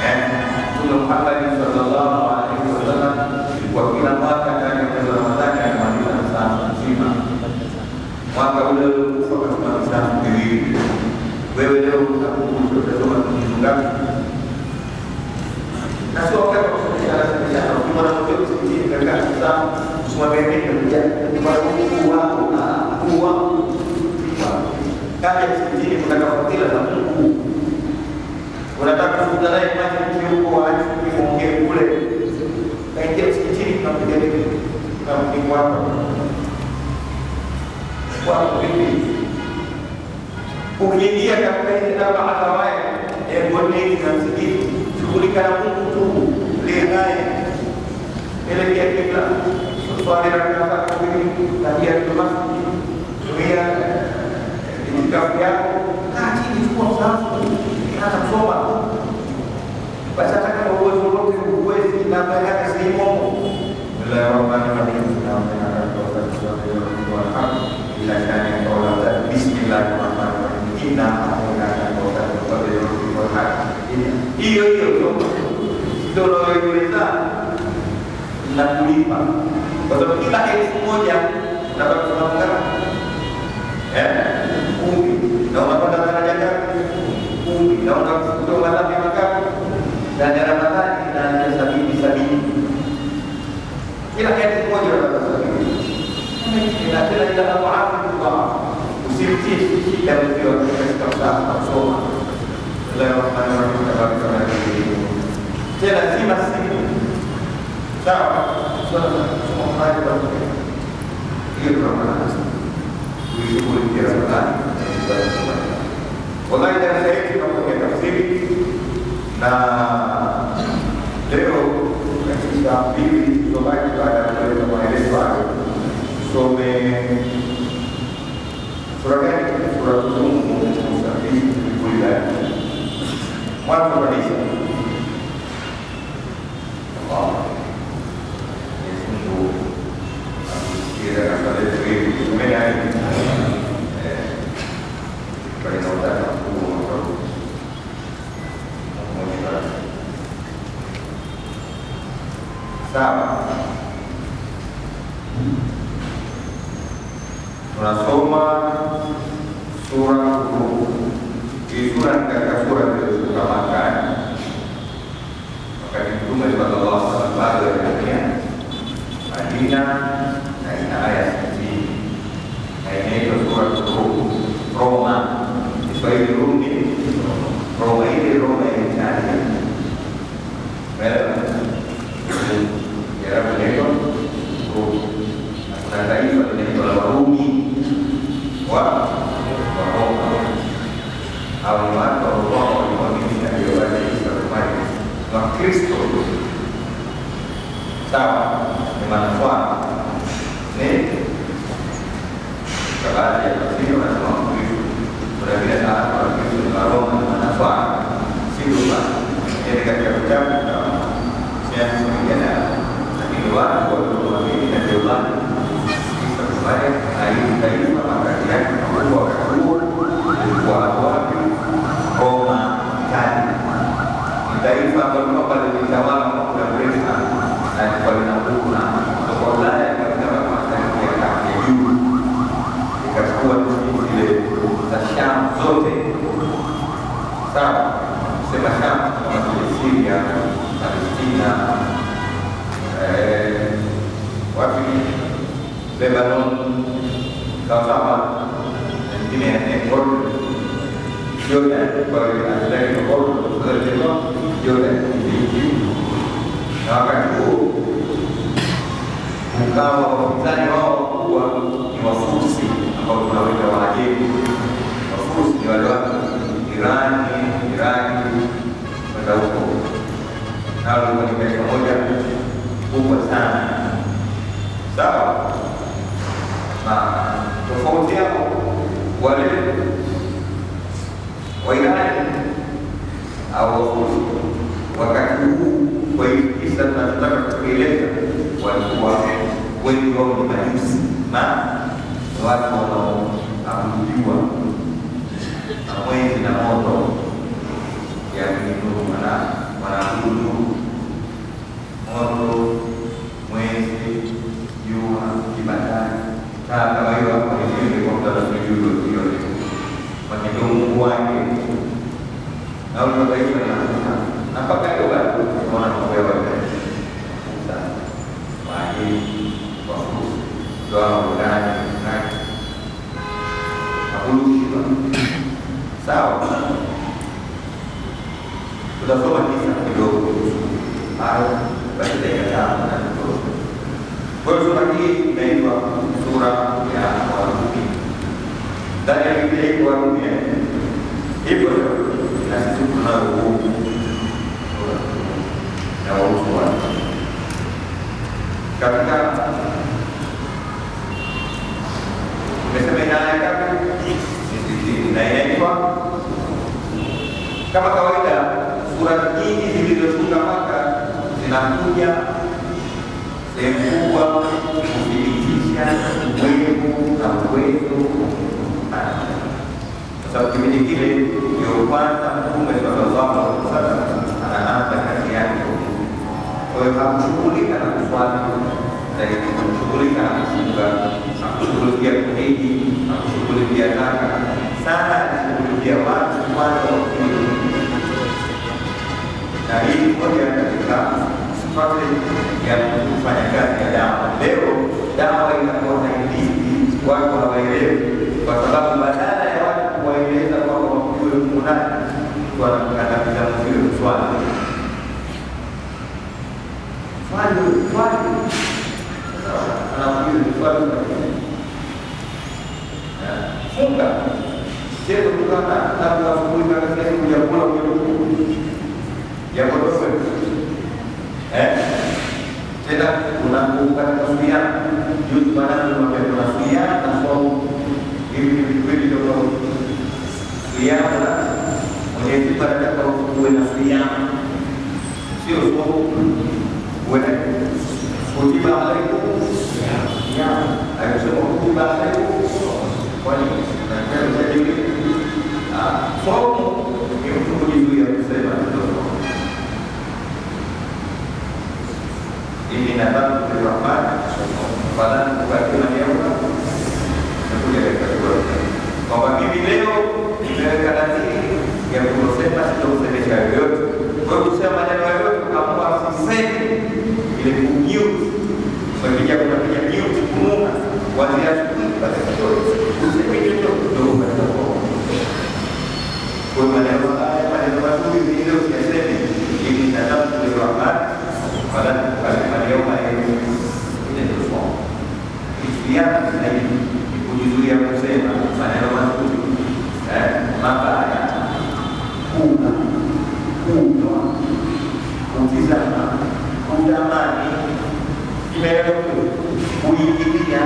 ya Rasulullah Muhammad sallallahu alaihi wasallam kwa kila mwaka ndani ya Ramadhani anamaliza saa nzima. Mwaka ule ulikuwa kama saa mbili. Wewe leo utakumbuka utasoma kitu ngapi? Na sio wakati wa kusoma sana kwa maana mtu msikitini katika saa kusoma Biblia kuja kwa kuwa kama msikitini kuna kafadhila za Mungu. Unataka kuzungumza naye maji huko waache kuongea kule. Kaingia msikitini tunapiga Biblia. Kama ni watu Ukiingia katika hizi dawa atawaya boneni na msikiti, shughulika na Mungu tu, lia naye, elekea kibla, swali rakaa kumi, tahiyatul masjid, tumia itikafu yako, kaa chini, chukua msahafu, anza kusoma. Basi hata kama uwezo wote huwezi, namna yake simo. Bismillahirrahmanirrahim. Bismillahirrahmanirrahim. Hiyo ndio unayoeleza na kulipa, kwa sababu kila 1,000 unapata sababu ngapi? 10. Na unapata daraja ngapi? 10. Na unakuta madhambi mangapi? Dan Ramadhani na 70. Kila 1,000 unapata 70. Kila Allah usimtie shida mzio katika msaada kusoma. Leo tunataka tena si masimu. Sawa? Somo hili la hiyo Ramadhani. Kuishughulikia Ramadhani. Wallahi darasa hili tunapokuwa tafsiri na leo katika pili tunabaji baada ya kuleta maelezo hayo. Some surah gani? Surah Musa kulilah. Mwanzo kabisa. Allah. Yesu kira kata itu sebenarnya pada saat aku sama tunasoma surah surah katika surah zilizotamakan. Wakati Mtume sallallahu alaihi wasallam alipokuja Madinah na ina aya 60 na inaitwa surah Roma. Kiswahili Rumi, Roma ile Roma ya Italia. Ya begitu Rumi. Kuna taifa linaitwa la Rumi wa Roma. Hao ni watu ambao waliamini na Yesu wa Kristo. Sawa, ni manufaa. Ni baadhi ya tafsiri wanasema Kristo. Kuna vile sana kwa Kristo na Roma ni manufaa. Si lupa. Jadi katika kitabu cha Siyana lakini watu walioamini na Yesu Kristo taifa makati yake kwa wapi Roma Italia. Taifa ambalo pale litawala kwa muda mrefu na kwa nguvu na kwa Ulaya katika mataifa ya kati ya juu ikachukua zile za Sham zote. Sawa, sema Sham kama vile Syria, Palestina, wapi Lebanon, kama nyingine ya Jordan, kwa hiyo anataka kuona Jordan na wakati huo ukawa wapinzani wao kuwa ni Wafusi ambao tunaweka Waajemi. Wafusi ni wale watu Irani kwenda huko, na walikuwa ni taifa moja kubwa sana. Sawa, na tofauti yao wale Wairani au Wafusi wakati huu kwa hiyo kisa tunataka kueleza, walikuwa wengi wao ni majusi na watu wanaoabudiwa na mwezi na moto, yaani wanaabudu moto, mwezi, jua, kibandani. Kama hiyo hapo ni kwa mtazamo mzuri hiyo wakati Mungu wake na wale wataifa na mpaka leo bado tunaona mambo ya wale sana maji kwa doa ndani na abulushwa. Sawa, tutasoma kisa kidogo au baada ya kama na kutoka. Kwa hiyo sura hii inaitwa sura ya Warumi. Ndani ya Biblia iko Warumi Hivyo na sisi tunao uhuru na waruhusu watu katika tumesema inaanza na inaitwa kama kawaida. Sura nyingi zilizofunga Maka zinakuja sehemu kubwa kuthibitisha uwepo na uwezo, kwa sababu kipindi kile ndio kwanza Mtume sallallahu alaihi wasallam anaanza kazi yake. Kwa hiyo hakushughulika na kuswali zaidi, hakushughulika na kufunga, hakushughulikia kuhiji, hakushughulikia zaka sana, alishughulikia watu kwanza wa kuhiji. Na hii moja katika strategy ya kufanya kazi ya dawa. Leo dawa inakuwa hailipi, watu hawaelewi, kwa sababu badala ya watu kuwaeleza kwamba wakujue Mungu nani, wanakataza mzuri swali funga chezo kutana na kuwasuburi mpaka sehemu ya kula ya kodofe tena unakukatika suya juzi manani kuna suya na swau hivi vikweli tofauti. Suya na Mwenyezi Mungu anataka uwe na suya, sio swau uwe kutiba alaikum ya alisema kutiba alaikum kwani jadi somo ni mtu kujizuia kusema ini nadhamu Rahman falan kubadilika leo nakuja katika sura kwamba mimi leo nimeweka nadhiri ya kusema sitakusemesha yoyote. Kwa hiyo kusema maneno yoyote kama sisemi ile kumute kupiga mute kumuna kuanzia mpaka kidogo useme kidogo kidogo katika kwa maneno haya mazuri ndio usiseme ili nadhamu Rahman pada leo ini ndio somo ikiana zaidi kujizuia kusema maneno mazuri mabaya, kunywa, kutizama, kutamani, kuingilia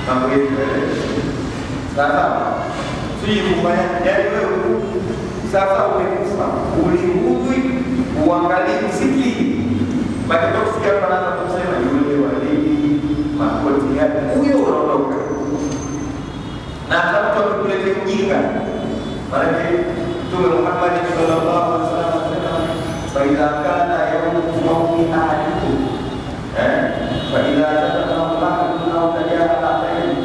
mambo yetu sasa. Sisi kufanya jadi wewe sasa umekufa, ulimugui uangalie msikiti baki kusikia panaanza kusema yule walii makoti yake huyo unaondoka na hata mtu akuletea ujinga. Maana Mtume Muhammad sallallahu alaihi wasallam anasema fa idha kana yawmu mawti ahadikum fa idha tadana ahadun aw tajaa alayhi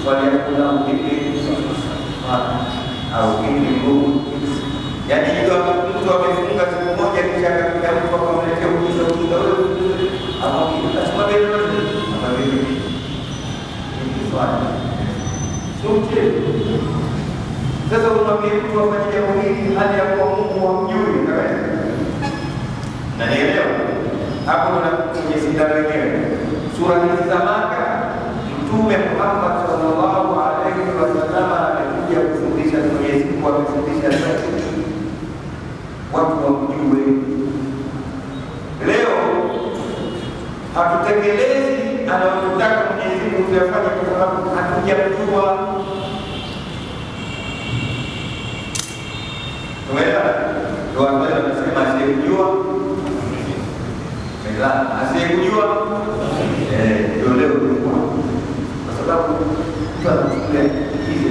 falyakul lahu au kingu. Yani ndio mtu amefunga siku moja kisha akapiga mtu akamletea ujinga wewe au lazima bado ambaye ni swali sote. Sasa unamwambia mtu afanye jambo hili hali ya kuwa Mungu hamjui kabisa. Na nielewa hapo na kwenye sindano yenyewe sura hizi za Maka Mtume Muhammad sallallahu alaihi wasallam amekuja kufundisha Mwenyezi Mungu amefundisha watu wamjue. Leo hatutekelezi anayotaka Mwenyezi Mungu kuyafanya kwa sababu hatujamjua. Tumeelewa? Ndio ambayo tunasema asiyejua mela, asiyejua ndio leo tulikuwa, kwa sababu mtu anakuja hizi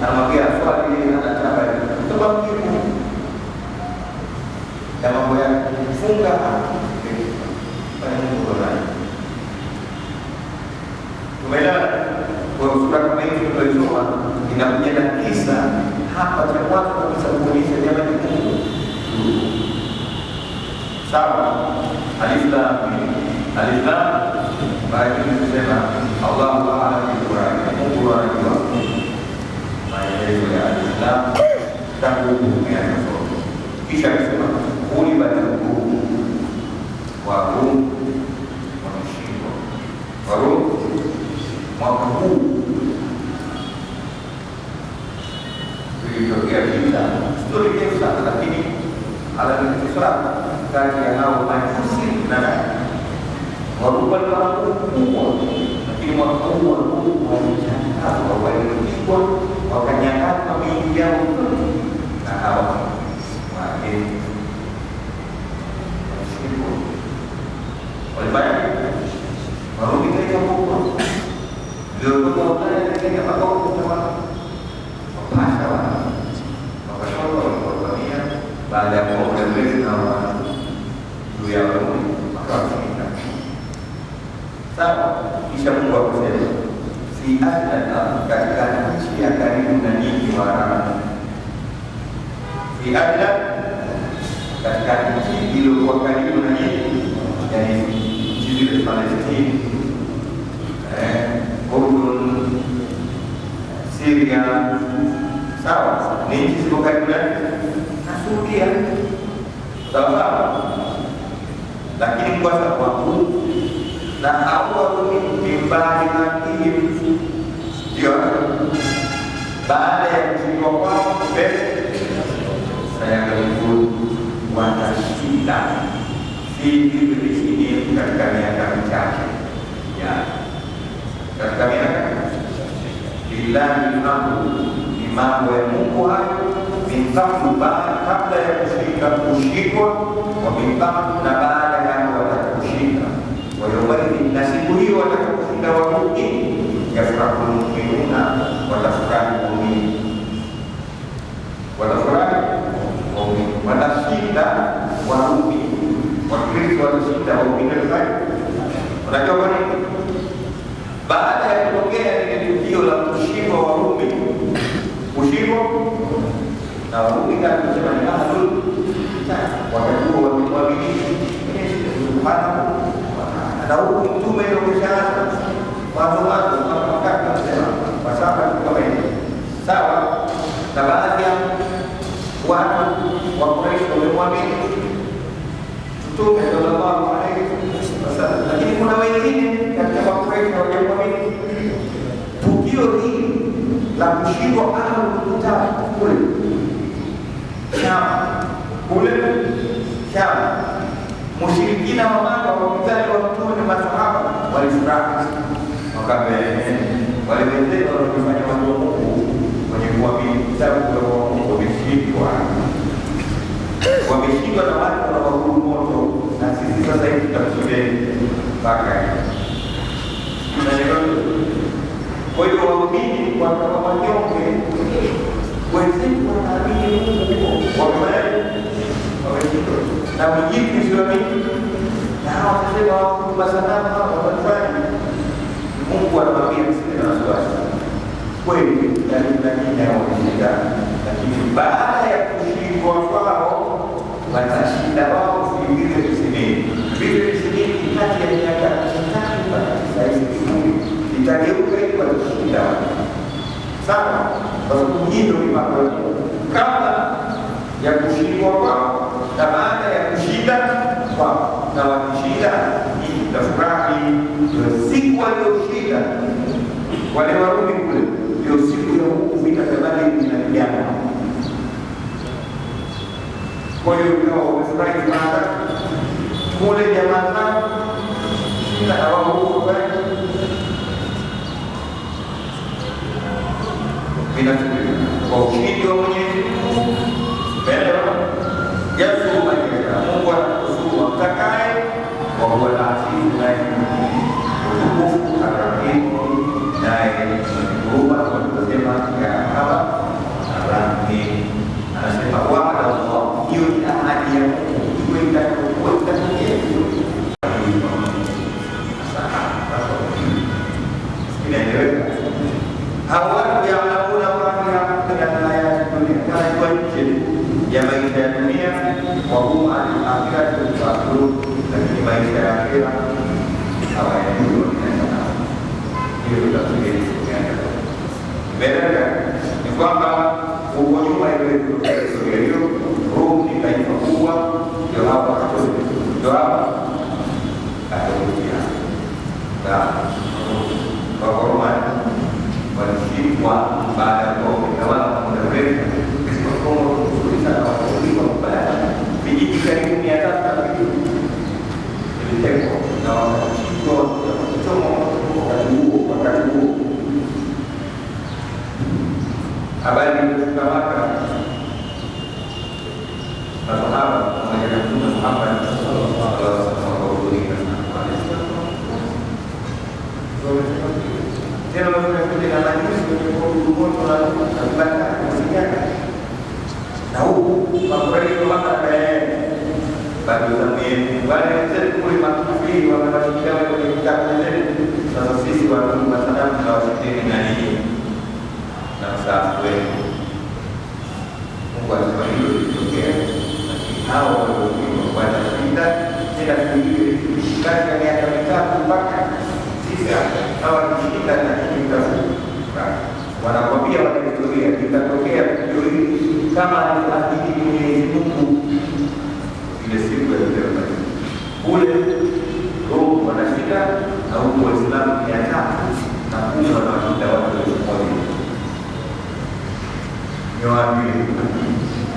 anamwambia swali anataka sababu ya mambo ya kufunga fanya Mungu ndani. Tumeelewa? Kwa sura kama hii tuliyoisoma inakuja na kisa hapa cha kwanza kabisa kuonyesha jamani Mungu. Sawa? Alif Lam baada ya kusema Allahu a'lam bi-Qur'an, Mungu anajua maelezo ya Alif Lam tangu kuanza somo. Kisha akasema kuli batu wa Rum wameshindwa. Wa Rum mwaka huu kati ya hao majusi na warupa wakubwa, lakini wakubwa walichakatwa, walipigwa, wakanyang'anywa miili yao na hawa wageni walifanya warudi katika kubwa ndio wakale katika makao kutawala wapasha wakashoka walipofamia baada ya muda mrefu na juu ya warudi wakawafika sawa. Kisha Mungu akusema fi adna, katika nchi ya karibu na nyinyi Waarabu, fi adna, katika nchi iliyokuwa karibu na nyinyi, yani nchi zile Palestina, Urdun, Syria, sawa, ni nchi ziko karibu na Suria, sawa. Lakini kwa sababu na awal mimbari hati dia baada ya kushindwa kwao saya akan watashinda hivi di sini katika miaka michache ya katika miaka billahi ni mambo ya Mungu hayo mimbaku kabla ya kushikwa wa mimbaku na baada ya watakushinda wayawaithi, na siku hiyo watakaposhinda Warumi yafurahu mu'minuna, watafurahi muumini, watafurahi muumini, watashinda Warumi, Wakristo watashinda Warumi. Unajua kwa nini? Baada ya kutokea ile tukio la kushindwa Warumi, kushindwa na Warumi kusema ni ahlul kitab, watakuwa wamemwamini Subhanahu na huku mtume ndio kishaanza mwanzo wakati anasema wasaba kama hivi sawa, na baadhi ya watu wa Quraysh wamemwamini mtume sallallahu alaihi wasallam, lakini kuna wengine katika Quraysh hawajamwamini. Tukio hili la kushindwa ahlul kitab kule Sham, mushirikina wa Maka wakitani wa mtume na masahaba walifurahi, wakaambia wale wenzetu walifanya watu wa Mungu wenye kuamini kitabu cha Mungu wameshindwa na watu wa wakuu moto, na sisi sasa hivi tutakusubiri mpaka kwa hiyo waumini kwa kama wanyonge wenzetu wanaamini Mungu wameshindwa na mjibu usiamini na hawa wasema wasanamu hawa wanafanya. Mungu anamwambia msiwe na wasiwasi, kweli lakini hawashinda, lakini baada ya kushindwa kwao watashinda wao vile visimini kati ya miaka 3 mpaka 9 itageuka ili watashinda sawa, kwa sababu hilo ni mambo kabla ya kushindwa kwao na baada ya kushinda kwao, na wakishinda itafurahi. Ndio siku walioshinda wale Warumi kule, ndio siku ya Mungu vita vya Badri vinapigana. Kwa hiyo kama wamefurahi sana kule jamaa zao shinda na wao huko vinasubiri kwa ushindi wa Mwenyezi Mungu. Yesu aliyeja Mungu anakusuru mtakaye wa huwa al-aziz naye utukufu arahimu naye huruma. Tunasema ya hawa arahim, anasema wa'ada Allah, hiyo ni ahadi ya Mungu iwe itakuwa itakuja inaeleweka. Hawatu ya'lamuna ma fi hayati dunia, kana kwa nje ya maisha ya dunia, wa hum al-akhirati ghafilun, lakini maisha ya akhira hawayajui. Hiyo tafsiri mbele ni kwamba huko nyuma ile historia hiyo, Rum ni taifa kubwa, ndio hapa Katoliki, ndio hapa Katoliki na Waromani walishikwa baada ya kutawala muda mrefu. Vijiji karibu 300 na vibanda kusikiana na huku makuraishi waka bagi zamini wale zetu kule makufiri wanawashikia kwenye vitabu zetu. Sasa sisi watu masadamu tunawashikeni na nini na msaafu wetu. Mungu alisema hilo litokea, lakini hao waliokiwa watashinda tena kuingile kati ya miaka mitatu mpaka sisa. Hawa kishinda na kishinda wanakwambia wana historia kitatokea tukio hili kama alivyoahidi Mwenyezi Mungu ile siku ya leo. Kule Roma wanashinda na huko Waislamu 300 na kule wanawashinda watu 1000. Ni wapi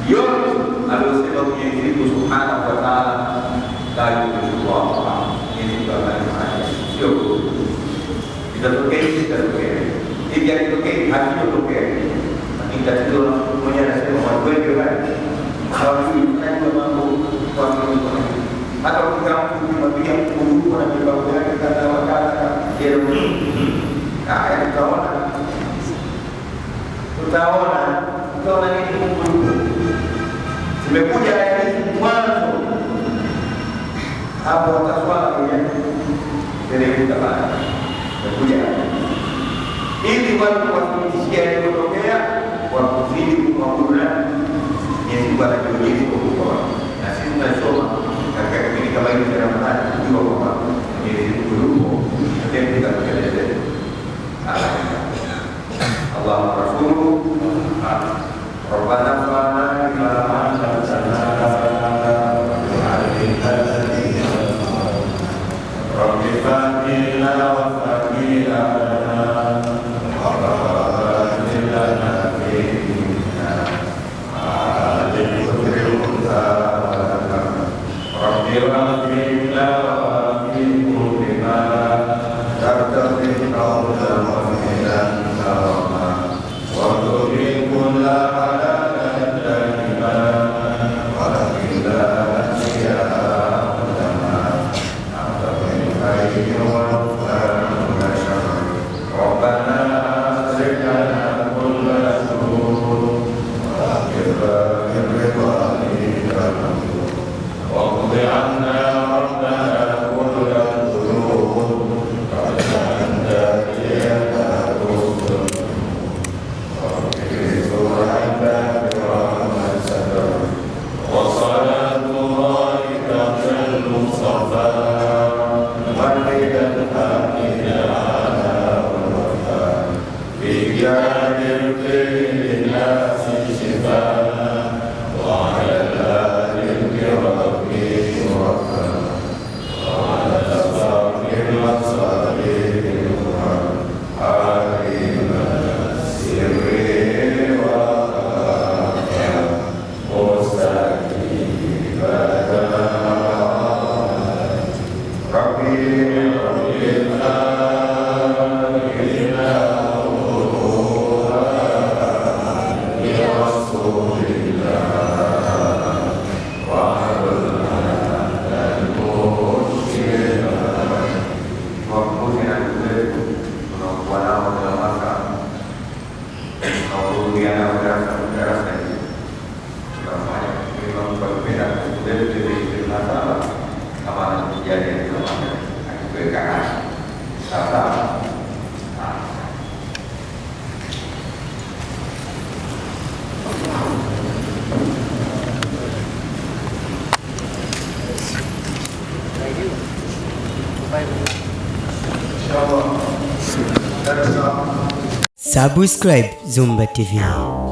yote aliyosema Mwenyezi Mungu Subhanahu wa Ta'ala, la yuhibbu Allah Mwenyezi Mungu anafanya sio itatokea hivi akitokea hakitokea. Lakini tatizo mwenyewe anasema watu wengi hawajui kufanya mambo kwa Mungu. Hata ukikaa mtu kumwambia Mungu na mipango yake kadha wa kadha, leo haya tutaona nini Mungu. Tumekuja hizi mwanzo hapo wataswala wenyewe teremka bana. Tumekuja ili watu wathibitishie yaliyotokea kwa kuzidi kumwabudu Mwenyezi Mungu anajionyesha kwa. Na sisi tunasoma katika kipindi kama hiki cha Ramadhani kujua kwamba Mwenyezi Mungu yupo katika kutekeleza Allah wa Rasuluhu. Rabbana fa'alna bima anzalna Rabbi fa'ina wa fa'ina Subscribe Zumba TV.